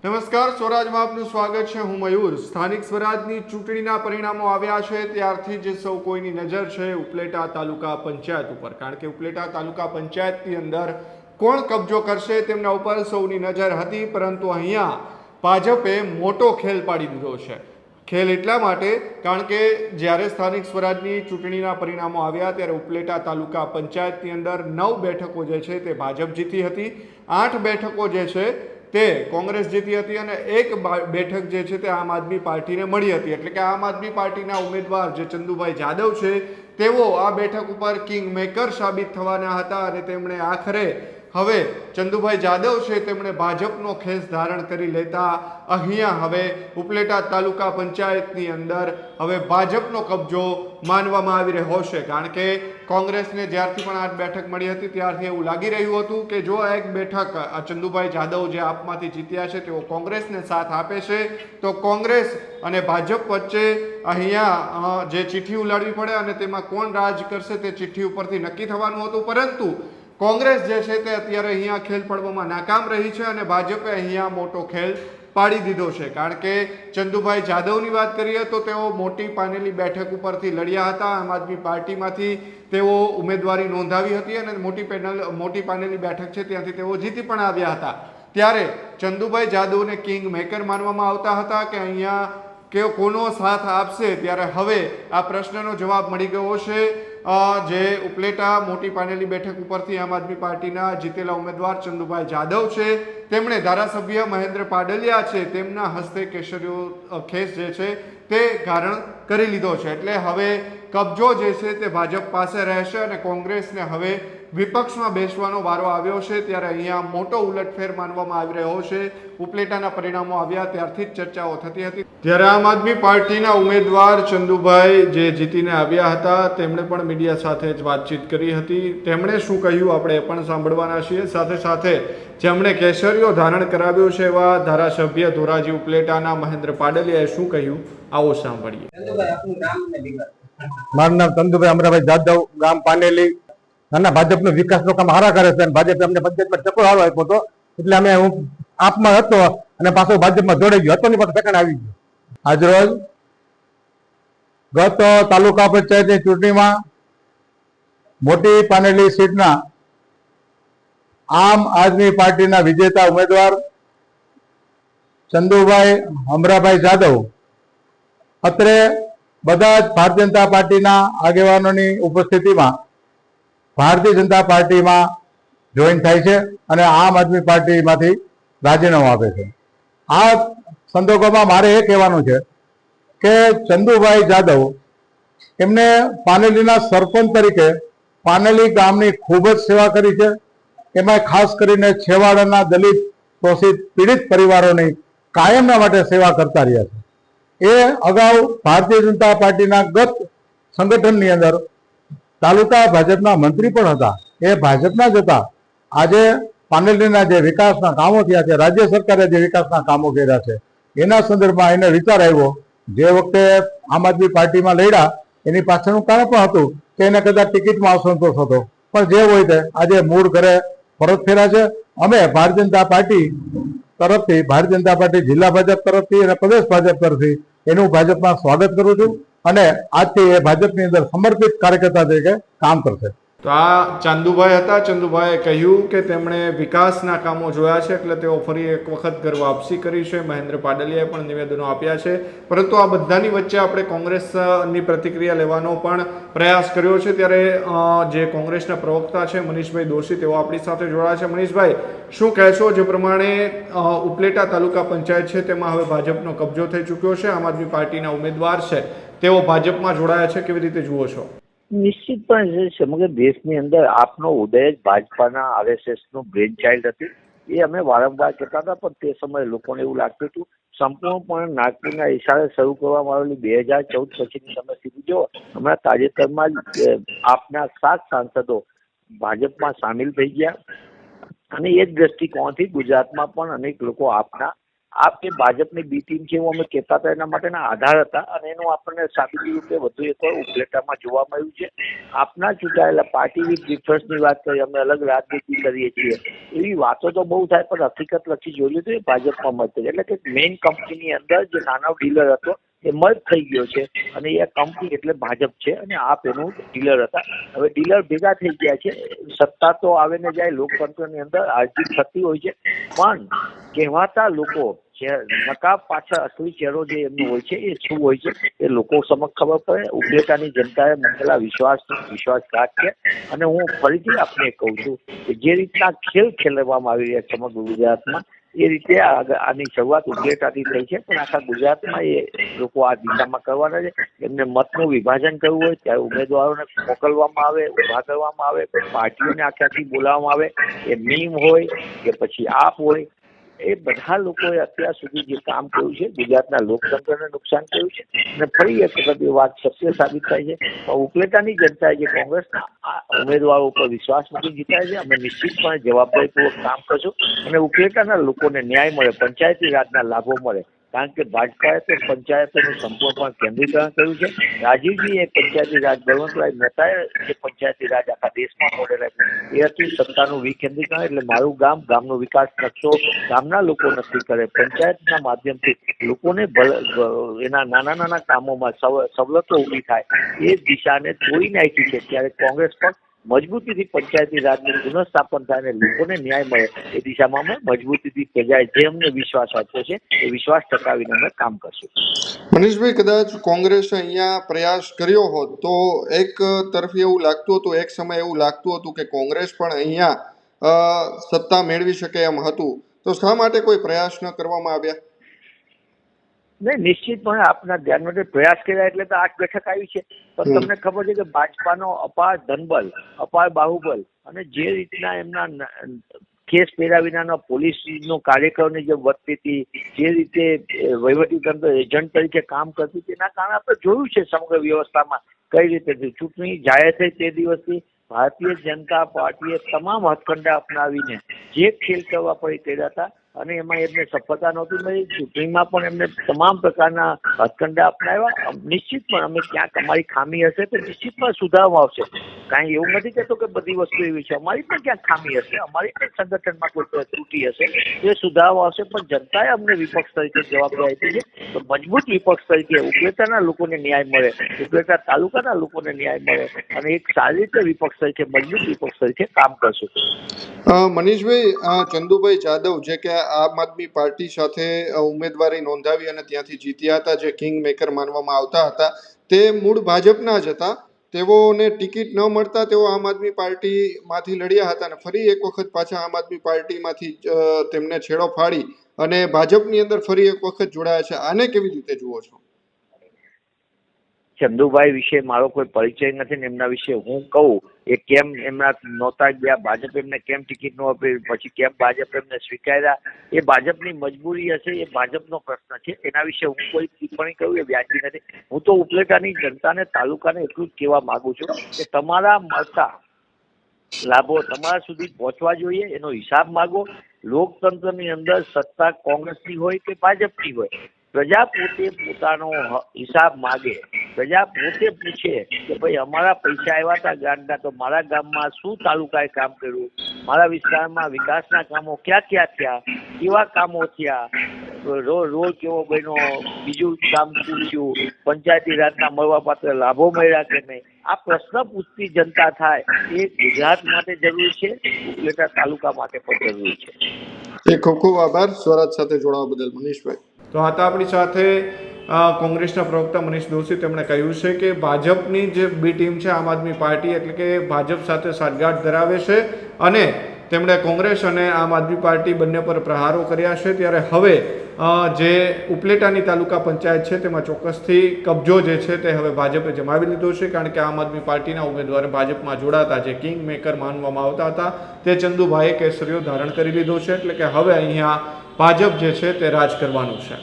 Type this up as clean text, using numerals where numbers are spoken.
નમસ્કાર, સ્વરાજમાં આપનું સ્વાગત છે. હું મયુર. સ્થાનિક સ્વરાજની ચૂંટણીના પરિણામો આવ્યા છે ત્યારથી જ સૌ કોઈની નજર છે ઉપલેટા તાલુકા પંચાયત ઉપર, કારણ કે ઉપલેટા તાલુકા પંચાયતની અંદર કોણ કબજો કરશે તેમના ઉપર સૌની નજર હતી. પરંતુ અહીંયા ભાજપે મોટો ખેલ પાડી દીધો છે. ખેલ એટલા માટે કારણ કે જ્યારે સ્થાનિક સ્વરાજની ચૂંટણીના પરિણામો આવ્યા ત્યારે ઉપલેટા તાલુકા પંચાયતની અંદર 9 બેઠકો જે છે તે ભાજપ જીતી હતી, 8 બેઠકો જે છે તે કોંગ્રેસ જીતી હતી અને એક બેઠક જે છે તે આમ આદમી પાર્ટીને મળી હતી. એટલે કે આમ આદમી પાર્ટીના ઉમેદવાર જે ચંદુભાઈ જાદવ છે તેઓ આ બેઠક ઉપર કિંગ મેકર સાબિત થવાના હતા અને તેમણે આખરે હવે ચંદુભાઈ જાદવ છે તેમણે ભાજપનો ખેસ ધારણ કરી લેતા અહીંયા હવે ઉપલેટા તાલુકા પંચાયતની અંદર હવે ભાજપનો કબજો માનવામાં આવી રહ્યો છે. કારણ કે કોંગ્રેસને જ્યારથી પણ 8 બેઠક મળી હતી ત્યારથી એવું લાગી રહ્યું હતું કે જો એક બેઠક ચંદુભાઈ જાદવ જે આપમાંથી જીત્યા છે તેઓ કોંગ્રેસને સાથ આપે છે તો કોંગ્રેસ અને ભાજપ વચ્ચે અહીંયા જે ચિઠ્ઠી ઉલાડવી પડે અને તેમાં કોણ રાજ કરશે તે ચિઠ્ઠી ઉપરથી નક્કી થવાનું હતું. પરંતુ કોંગ્રેસ જે છે તે અત્યારે અહીંયા ખેલ પડવામાં નાકામ રહી છે અને ભાજપે અહીંયા મોટો ખેલ પાડી દીધો છે. કારણ કે ચંદુભાઈ જાદવની વાત કરીએ તો તેઓ મોટી પાનેલી બેઠક ઉપરથી લડ્યા હતા. આમ આદમી પાર્ટીમાંથી તેઓ ઉમેદવારી નોંધાવી હતી અને મોટી પાનેલી બેઠક છે ત્યાંથી તેઓ જીતી પણ આવ્યા હતા. ત્યારે ચંદુભાઈ જાદવને કિંગ મેકર માનવામાં આવતા હતા કે અહીંયા કે કોનો સાથ આપશે. ત્યારે હવે આ પ્રશ્નનો જવાબ મળી ગયો છે. જે ઉપલેટા મોટી પાનેલી બેઠક ઉપરથી આમ આદમી પાર્ટીના જીતેલા ઉમેદવાર ચંદુભાઈ જાદવ છે તેમણે ધારાસભ્ય મહેન્દ્ર પાડલિયા છે તેમના હસ્તે કેસરીયો ખેસ જે છે તે ધારણ કરી લીધો છે. એટલે હવે કબજો જે છે તે ભાજપ પાસે રહેશે અને કોંગ્રેસને હવે વિપક્ષમાં બેસવાનો વારો આવ્યો છે. ત્યારે અહીંયા મોટો ઉલટફેર માનવામાં આવી રહ્યો છે. ઉપલેટાના પરિણામો આવ્યા ત્યારથી જ ચર્ચાઓ થતી હતી. ત્યારે આમ આદમી પાર્ટીના ઉમેદવાર ચંદુભાઈ જે જીતીને આવ્યા હતા તેમણે પણ મીડિયા સાથે જ વાતચીત કરી હતી. તેમણે શું કહ્યું આપણે પણ સાંભળવાના છીએ. સાથે સાથે જેમણે કેસરીઓ ધારણ કરાવ્યો છે એવા ધારાસભ્ય ધોરાજી ઉપલેટાના મહેન્દ્ર પાડલિયાએ શું કહ્યું આવો સાંભળીએ. મારું નામ ચંદુભાઈ અમરાભાઈ જાદવ, ગામ પાનેલી. નાના ભાજપનો વિકાસનો કામ હારા કરે છે અને ભાજપે અમને પંચાયતમાં ટકો હારો આપ્યો હતો એટલે અમે હું આપમાં હતો અને પાછો ભાજપમાં જોડાઈ ગયો હતો ને પાછો સેકન્ડ આવી ગયો. આજરોજ ગત તાલુકા પંચાયતની ચૂંટણીમાં મોટી પાનેલી સીટના આમ આદમી પાર્ટીના વિજેતા ઉમેદવાર ચંદુભાઈ અમરાભાઈ જાદવ અત્રે બધા જ ભારતીય જનતા પાર્ટીના આગેવાનોની ઉપસ્થિતિમાં ભારતીય જનતા પાર્ટીમાં જોઈન થાય છે અને આમ આદમી પાર્ટીમાંથી રાજીનામું આપે છે. આ સંદર્ભમાં મારે એ કહેવાનું છે કે ચંદુભાઈ જાદવ એમને પાનેલીના સરપંચ તરીકે પાનેલી ગામની ખૂબ જ સેવા કરી છે. એમાં ખાસ કરીને છેવાડાના દલિત શોષિત પીડિત પરિવારોની કાયમના માટે સેવા કરતા રહ્યા છે. એ અગાઉ ભારતીય જનતા પાર્ટીના ગત સંગઠનની અંદર તાલુકા ભાજપના મંત્રી પણ હતા. એ ભાજપના જ હતા. આજે પાનેલીના જે વિકાસના કામો થયા છે, રાજ્ય સરકારે જે વિકાસના કામો કર્યા છે એના સંદર્ભમાં એને વિચાર આવ્યો. જે વખતે આમ આદમી પાર્ટીમાં લડ્યા એની પાછળનું કારણ પણ હતું કે એને કદાચ ટિકિટમાં અસંતોષ હતો, પણ જે હોય તે આજે મૂળ ઘરે પરત ફેર્યા છે. અમે ભારતીય જનતા પાર્ટી તરફથી, ભારતીય જનતા પાર્ટી જિલ્લા ભાજપ તરફથી અને પ્રદેશ ભાજપ તરફથી એનું ભાજપમાં સ્વાગત કરું છું અને આજથી એ ભાજપની અંદર સમર્પિત કાર્યકર્તા તરીકે કામ કરશે. તો આ ચંદુભાઈ હતા. ચંદુભાઈએ કહ્યું કે તેમણે વિકાસના કામો જોયા છે એટલે તેઓ ફરી એક વખત ઘર વાપસી કરી છે. મહેન્દ્ર પાડલિયાએ પણ નિવેદનો આપ્યા છે. પરંતુ આ બધાની વચ્ચે આપણે કોંગ્રેસની પ્રતિક્રિયા લેવાનો પણ પ્રયાસ કર્યો છે. ત્યારે જે કોંગ્રેસના પ્રવક્તા છે મનીષભાઈ દોશી તેઓ આપણી સાથે જોડાયા છે. મનીષભાઈ, શું કહેશો? જે પ્રમાણે ઉપલેટા તાલુકા પંચાયત છે તેમાં હવે ભાજપનો કબજો થઈ ચૂક્યો છે, આમ આદમી પાર્ટીના ઉમેદવાર છે તેઓ ભાજપમાં જોડાયા છે, કેવી રીતે જુઓ છો? નિશ્ચિતપણે સમગ્ર દેશની અંદર આપનો ઉદય જ ભાજપાના આરએસએસનું બ્રેન ચાઇલ્ડ હતી. એ અમે વારંવાર કહેતા હતા, પણ તે સમયે લોકોને એવું લાગતું હતું સંપૂર્ણપણે નાગપુરના ઇશારે શરૂ કરવામાં આવેલી 2014 પછીની તમે સ્થિતિ જો હમણાં તાજેતરમાં જ આપના 7 સાંસદો ભાજપમાં સામેલ થઈ ગયા અને એ જ દ્રષ્ટિકોણથી ગુજરાતમાં પણ અનેક લોકો આપના આપ કે ભાજપની બી ટીમ છે એવું અમે કહેતા હતા, એના માટેના આધાર હતા અને એનું આપણને સાબિતી રૂપે વધુ એક ઉપલેટામાં જોવા મળ્યું છે. આપના ચૂંટાયેલા પાર્ટી વિથ ડિફરન્સની વાત કરી, અમે અલગ રાજનીતિ કરીએ છીએ, એવી વાતો તો બહુ થાય, પણ હકીકત લખી જોયું તો એ ભાજપમાં મત છે. એટલે કે મેઇન કંપનીની અંદર જે નાનો ડીલર હતો એ મર્જ થઈ ગયો છે અને એ કંપની એટલે ભાજપ છે અને આપ એનું ડીલર હતા. હવે ડીલર ભેગા થઈ ગયા છે. સત્તા તો આવે ને જાય, લોકતંત્રની અંદર હારજીત થતી હોય છે, પણ કહેવાતા લોકો નકાબ પાછળ અસલી ચહેરો જે એમનો હોય છે એ શું હોય છે એ લોકો સમક્ષ ખબર પડે. ઉપલેટાની જનતાએ મૂકેલા વિશ્વાસઘાત છે અને હું ફરીથી આપને કહું છું કે જે રીતના ખેલ ખેલવામાં આવી રહ્યા સમગ્ર ગુજરાતમાં, એ રીતે આની શરૂઆત ઉપલેટાથી થઈ છે, પણ આખા ગુજરાતમાં એ લોકો આ દિશામાં કરવાના છે. એમને મતનું વિભાજન કરવું હોય ત્યારે ઉમેદવારોને મોકલવામાં આવે, ઉભા કરવામાં આવે, પાર્ટીઓને આખી બોલાવવામાં આવે, એ મીમ હોય કે પછી આપ હોય, એ બધા લોકોએ અત્યાર સુધી જે કામ કર્યું છે ગુજરાતના લોકતંત્રને નુકસાન કર્યું છે અને ફરી એક વખત એ વાત સત્ય સાબિત થાય છે. પણ ઉપલેટાની જનતાએ જે કોંગ્રેસના ઉમેદવારો ઉપર વિશ્વાસ મૂકી જીતાય છે, અમે નિશ્ચિતપણે જવાબદારીપૂર્વક કામ કરશું અને ઉપલેટાના લોકોને ન્યાય મળે, પંચાયતી રાજના લાભો મળે. કારણ કે ભાજપાએ તો પંચાયતોનું સંપૂર્ણપણે કેન્દ્રીકરણ કર્યું છે. રાજીવજી એ પંચાયતી રાજ, બળવંતરાય મહેતાએ જે પંચાયતી રાજ આખા દેશમાં મોડેલ આપ્યું, એ હતું સત્તાનું વિકેન્દ્રીકરણ. એટલે મારું ગામ, ગામનો વિકાસ નકશો ગામના લોકો નક્કી કરે, પંચાયતના માધ્યમથી લોકોને એના નાના નાના કામોમાં સવલતો ઊભી થાય, એ દિશાને તોડી નાખી છે. ત્યારે કોંગ્રેસ પણ મજબૂતીથી પંચાયતી રાજનું પુનઃસ્થાપન થાય અને લોકોને ન્યાય મળે એ દિશામાં અમે મજબૂતીથી પ્રજાએ જે અમને વિશ્વાસ આપ્યો છે એ વિશ્વાસ ટકાવીને અમે કામ કરશું. મનીષભાઈ, કદાચ કોંગ્રેસે અહીંયા પ્રયાસ કર્યો હોત તો એક તરફી એવું લાગતું હતું, એક સમય એવું લાગતું હતું કે કોંગ્રેસ પણ અહીંયા સત્તા મેળવી શકે એમ હતું, તો શા માટે કોઈ પ્રયાસ ન કરવામાં આવ્યા? નહીં, નિશ્ચિતપણે આપના ધ્યાનમાં પ્રયાસ કર્યા એટલે તો 8 બેઠક આવી છે. પણ તમને ખબર છે કે ભાજપાનો અપાર ધનબલ, અપાર બાહુબલ અને જે રીતના એમના કેસ પહેર્યા વિનાના પોલીસનો કાર્યકરોની જે વધતી હતી, જે રીતે વહીવટીતંત્ર એજન્ટ તરીકે કામ કરતી, તેના કારણે આપણે જોયું છે સમગ્ર વ્યવસ્થામાં કઈ રીતે ચૂંટણી જાહેર થઈ તે દિવસથી ભારતીય જનતા પાર્ટીએ તમામ હથકંડા અપનાવીને જે ખેલ કરવા પડે કર્યા હતા અને એમાં એમને સફળતા નહોતી મળી. ચૂંટણીમાં પણ એમને તમામ પ્રકારના હથકંડા અપનાવ્યા. નિશ્ચિતપણે અમે ક્યાંક અમારી ખામી હશે તો નિશ્ચિતમાં સુધારવામાં આવશે. કાંઈ એવું નથી કહેતો કે બધી વસ્તુ એવી છે, અમારી પણ ક્યાંક ખામી હશે, અમારી પણ સંગઠનમાં કોઈ ત્રુટી હશે, એ સુધારવામાં આવશે. પણ જનતાએ અમને વિપક્ષ તરીકે જવાબદારી આપી છે, તો મજબૂત વિપક્ષ તરીકે ઉપલેટાના લોકોને ન્યાય મળે, ઉપલેટા તાલુકાના લોકોને ન્યાય મળે અને એક સારી રીતે વિપક્ષ તરીકે, મજબૂત વિપક્ષ તરીકે કામ કરશું. મનીષભાઈ, ચંદુભાઈ જાદવ જે કે આમ આદમી પાર્ટી સાથે ઉમેદવારી નોંધાવી અને ત્યાંથી જીત્યા હતા, જે કિંગ મેકર માનવામાં આવતા હતા, તે મૂળ ભાજપના જ હતા. તેઓને ટિકિટ ન મળતા તેઓ આમ આદમી પાર્ટીમાંથી લડ્યા હતા અને ફરી એક વખત પાછા આમ આદમી પાર્ટીમાંથી તેમને છેડો ફાડી અને ભાજપની અંદર ફરી એક વખત જોડાયા છે. આને કેવી રીતે જુઓ છો? ચંદુભાઈ વિશે મારો કોઈ પરિચય નથી ને એમના વિશે હું કહું એ કેમ એમના નહોતા ગયા, ભાજપ એમને કેમ ટિકિટ ન આપી, પછી કેમ ભાજપ એમને સ્વીકાર્યા, એ ભાજપની મજબૂરી હશે, એ ભાજપનો પ્રશ્ન છે. એના વિશે હું કોઈ ટિપ્પણી કરું એ વ્યાજબી નથી. હું તો ઉપલેટાની જનતાને, તાલુકાને એટલું જ કહેવા માંગુ છું કે તમારા મળતા લાભો તમારા સુધી પહોંચવા જોઈએ, એનો હિસાબ માગો. લોકતંત્રની અંદર સત્તા કોંગ્રેસની હોય કે ભાજપની હોય, પ્રજા પોતે પોતાનો હિસાબ માગે. પ્રજા પોતે પૂછે કે ભાઈ અમારા પૈસા આવ્યા હતા ગામના, તો મારા ગામમાં શું તાલુકાએ કામ કર્યું, મારા વિસ્તારમાં વિકાસના કામો ક્યાં ક્યાં થયા, કેવા કામો થયા, રોડ કેવો બન્યો, બીજું કામ શું થયું, પંચાયતી રાજના મળવાપાત્ર લાભો મળ્યા કે નહીં, આ પ્રશ્ન પૂછતી જનતા થાય એ ગુજરાત માટે જરૂરી છે, ઉપલેટા તાલુકા માટે પણ જરૂરી છે. ખૂબ ખૂબ આભાર સ્વરાજ સાથે જોડાવા બદલ મનીષભાઈ. તો આ આપણી સાથે કોંગ્રેસના પ્રવક્તા મનીષ દોશી, તેમણે કહ્યું છે કે ભાજપની જે બી ટીમ છે આમ આદમી પાર્ટી, એટલે કે ભાજપ સાથે સાંઠગાંઠ ધરાવે છે અને તેમણે કોંગ્રેસ અને આમ આદમી પાર્ટી બંને પર પ્રહારો કર્યા છે. ત્યારે હવે જે ઉપલેટાની તાલુકા પંચાયત છે તેમાં ચોક્કસથી કબજો જે છે તે હવે ભાજપે જમાવી લીધો છે, કારણ કે આમ આદમી પાર્ટીના ઉમેદવાર ભાજપમાં જોડાતા જે કિંગ મેકર માનવામાં આવતા હતા તે ચંદુભાઈએ કેસરીઓ ધારણ કરી લીધો છે. એટલે કે હવે અહીંયા ભાજપ જે છે તે રાજ કરવાનું છે.